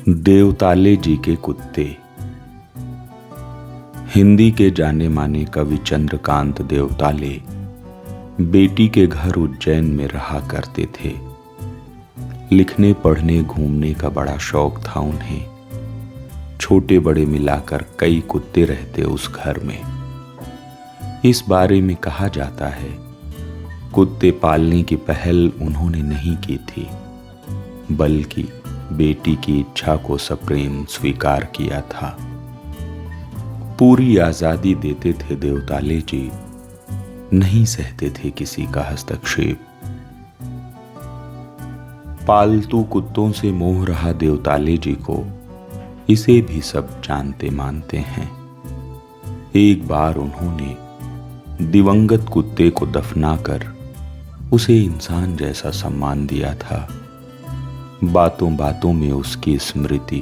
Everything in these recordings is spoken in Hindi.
देवताले जी के कुत्ते। हिंदी के जाने माने कवि चंद्रकांत देवताले बेटी के घर उज्जैन में रहा करते थे। लिखने पढ़ने घूमने का बड़ा शौक था उन्हें। छोटे बड़े मिलाकर कई कुत्ते रहते उस घर में। इस बारे में कहा जाता है कुत्ते पालने की पहल उन्होंने नहीं की थी, बल्कि बेटी की इच्छा को सप्रेम स्वीकार किया था। पूरी आजादी देते थे देवताले जी, नहीं सहते थे किसी का हस्तक्षेप। पालतू कुत्तों से मोह रहा देवताले जी को इसे भी सब जानते मानते हैं। एक बार उन्होंने दिवंगत कुत्ते को दफनाकर उसे इंसान जैसा सम्मान दिया था। बातों बातों में उसकी स्मृति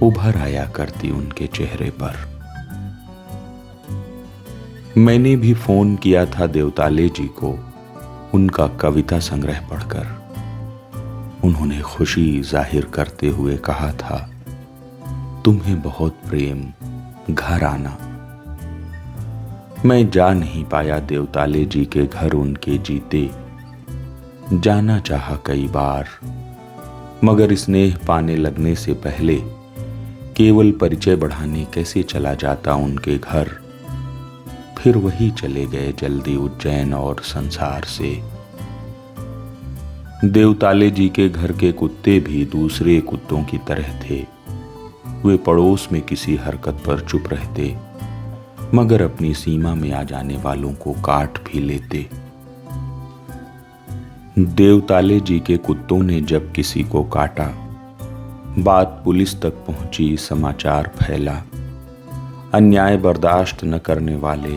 उभर आया करती उनके चेहरे पर। मैंने भी फोन किया था देवताले जी को उनका कविता संग्रह पढ़कर। उन्होंने खुशी जाहिर करते हुए कहा था, तुम्हें बहुत प्रेम, घर आना। मैं जा नहीं पाया देवताले जी के घर उनके जीते। जाना चाहा कई बार, मगर स्नेह पाने लगने से पहले केवल परिचय बढ़ाने कैसे चला जाता उनके घर। फिर वही चले गए जल्दी उज्जैन और संसार से। देवताले जी के घर के कुत्ते भी दूसरे कुत्तों की तरह थे। वे पड़ोस में किसी हरकत पर चुप रहते, मगर अपनी सीमा में आ जाने वालों को काट भी लेते। देवताले जी के कुत्तों ने जब किसी को काटा, बात पुलिस तक पहुंची, समाचार फैला। अन्याय बर्दाश्त न करने वाले,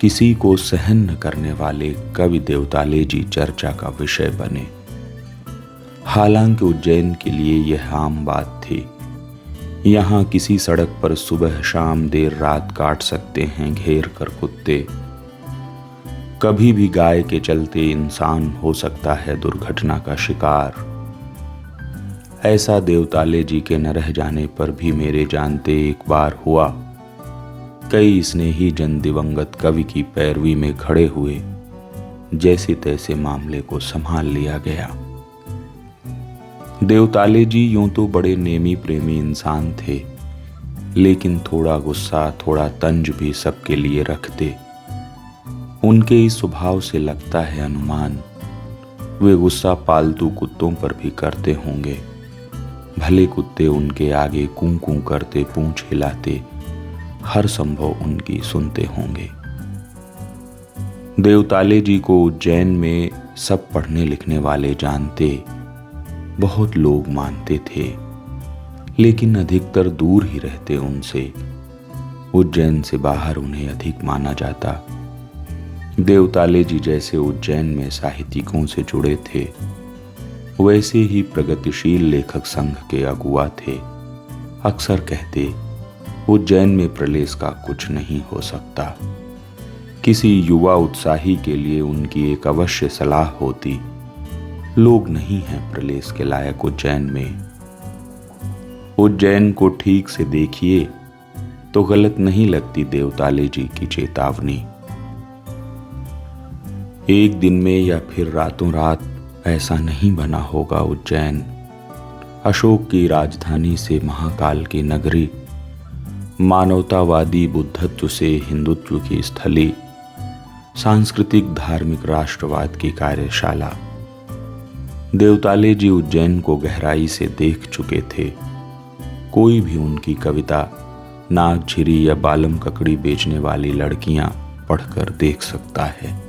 किसी को सहन न करने वाले कवि देवताले जी चर्चा का विषय बने। हालांकि उज्जैन के लिए यह आम बात थी। यहाँ किसी सड़क पर सुबह शाम देर रात काट सकते हैं घेर कर कुत्ते। कभी भी गाय के चलते इंसान हो सकता है दुर्घटना का शिकार। ऐसा देवताले जी के न रह जाने पर भी मेरे जानते एक बार हुआ। कई स्नेही जन दिवंगत कवि की पैरवी में खड़े हुए। जैसे तैसे मामले को संभाल लिया गया। देवताले जी यूं तो बड़े नेमी प्रेमी इंसान थे, लेकिन थोड़ा गुस्सा थोड़ा तंज भी सबके लिए रखते। उनके इस स्वभाव से लगता है अनुमान वे गुस्सा पालतू कुत्तों पर भी करते होंगे। भले कुत्ते उनके आगे कूं कूं करते, पूंछ हिलाते, हर संभव उनकी सुनते होंगे। देवताले जी को उज्जैन में सब पढ़ने लिखने वाले जानते, बहुत लोग मानते थे, लेकिन अधिकतर दूर ही रहते उनसे। उज्जैन से बाहर उन्हें अधिक माना जाता। देवताले जी जैसे उज्जैन में साहित्यिकों से जुड़े थे, वैसे ही प्रगतिशील लेखक संघ के अगुआ थे। अक्सर कहते, उज्जैन में प्रलेस का कुछ नहीं हो सकता। किसी युवा उत्साही के लिए उनकी एक अवश्य सलाह होती, लोग नहीं हैं प्रलेस के लायक उज्जैन में। उज्जैन को ठीक से देखिए तो गलत नहीं लगती देवताले जी की चेतावनी। एक दिन में या फिर रातों रात ऐसा नहीं बना होगा उज्जैन। अशोक की राजधानी से महाकाल की नगरी, मानवतावादी बुद्धत्व से हिंदुत्व की स्थली, सांस्कृतिक धार्मिक राष्ट्रवाद की कार्यशाला। देवताले जी उज्जैन को गहराई से देख चुके थे। कोई भी उनकी कविता नाग झिरी या बालम ककड़ी बेचने वाली लड़कियां पढ़कर देख सकता है।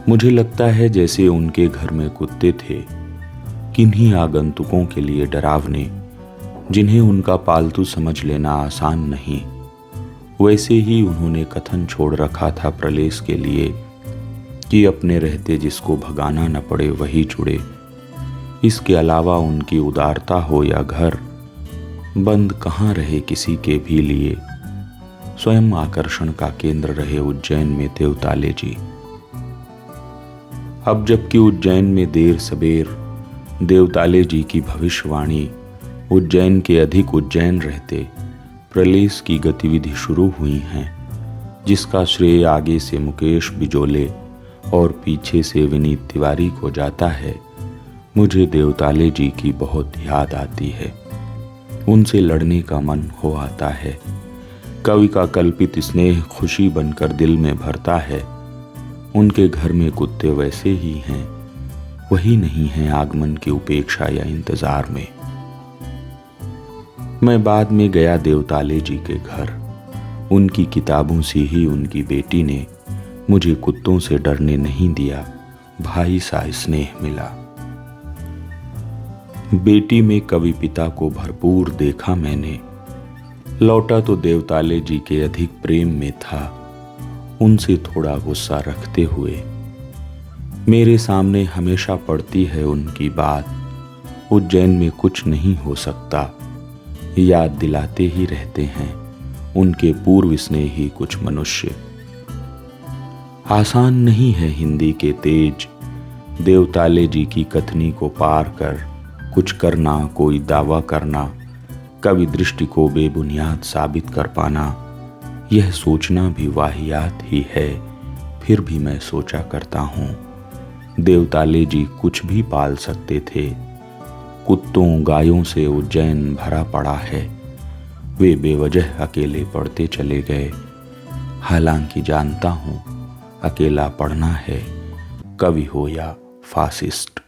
मुझे लगता है जैसे उनके घर में कुत्ते थे, किन्हीं आगंतुकों के लिए डरावने, जिन्हें उनका पालतू समझ लेना आसान नहीं, वैसे ही उन्होंने कथन छोड़ रखा था प्रलेस के लिए कि अपने रहते जिसको भगाना न पड़े वही जुड़े। इसके अलावा उनकी उदारता हो या घर, बंद कहाँ रहे किसी के भी लिए। स्वयं आकर्षण का केंद्र रहे उज्जैन में देवताले जी। अब जबकि उज्जैन में देर सबेर देवताले जी की भविष्यवाणी उज्जैन के अधिक उज्जैन रहते प्रलेस की गतिविधि शुरू हुई हैं, जिसका श्रेय आगे से मुकेश बिजोले और पीछे से विनीत तिवारी को जाता है, मुझे देवताले जी की बहुत याद आती है। उनसे लड़ने का मन हो आता है। कवि का कल्पित स्नेह खुशी बनकर दिल में भरता है। उनके घर में कुत्ते वैसे ही हैं, वही नहीं हैं आगमन की उपेक्षा या इंतजार में। मैं बाद में गया देवताले जी के घर। उनकी किताबों से ही उनकी बेटी ने मुझे कुत्तों से डरने नहीं दिया, भाई सा स्नेह मिला। बेटी में कवि पिता को भरपूर देखा मैंने। लौटा तो देवताले जी के अधिक प्रेम में था, उनसे थोड़ा गुस्सा रखते हुए। मेरे सामने हमेशा पड़ती है उनकी बात, उज्जैन में कुछ नहीं हो सकता, याद दिलाते ही रहते हैं उनके पूर्व स्नेही कुछ मनुष्य। आसान नहीं है हिंदी के तेज देवताले जी की कथनी को पार कर कुछ करना, कोई दावा करना, कवि दृष्टि को बेबुनियाद साबित कर पाना। यह सोचना भी वाहियात ही है, फिर भी मैं सोचा करता हूँ देवताले जी कुछ भी पाल सकते थे। कुत्तों गायों से उज्जैन भरा पड़ा है, वे बेवजह अकेले पढ़ते चले गए। हालांकि जानता हूँ अकेला पढ़ना है, कवि हो या फासिस्ट।